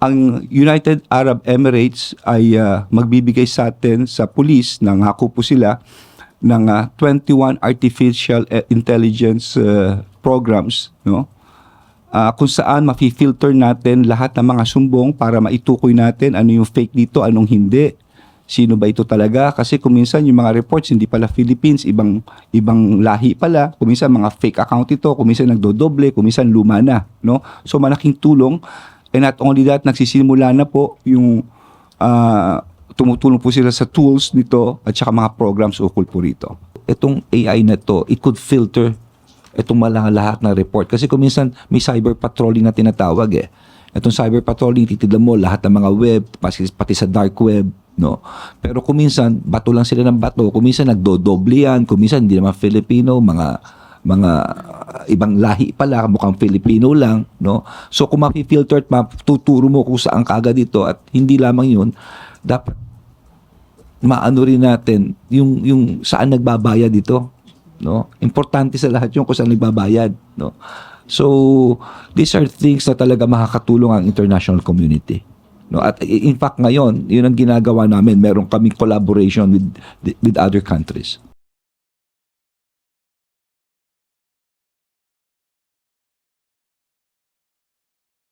ang United Arab Emirates ay magbibigay sa atin sa police, nangako po sila ng 21 artificial intelligence programs, no? Kung saan mafi-filter natin lahat ng mga sumbong para maitukoy natin ano yung fake dito, anong hindi. Sino ba ito talaga? Kasi kung minsan yung mga reports hindi pala Philippines, ibang lahi pala. Kung minsan mga fake account ito, kung minsan nagdodoble, kung minsan luma na, no? So malaking tulong. And not only that, nagsisimula na po yung tumutulong po sila sa tools nito at saka mga programs ukol po rito. Itong AI na to, it could filter itong lahat ng report. Kasi kung minsan may cyber patrolling na tinatawag eh. Itong cyber patrolling, titignan mo lahat ng mga web, pati sa dark web, no? Pero kung minsan, bato lang sila ng bato, kung minsan nagdodoble yan, kung minsan hindi naman Filipino, mga ibang lahi pala, mukhang Filipino lang, no? So kung mapi-filter at matuturo mo kung saan kaagad dito at hindi lamang yun, dapat maano rin natin yung saan nagbabayad dito, no? Importante sa lahat yung kung saan nagbabayad, no? So these are things na talaga makakatulong ang international community, no? At in fact ngayon, yun ang ginagawa namin, meron kaming collaboration with other countries.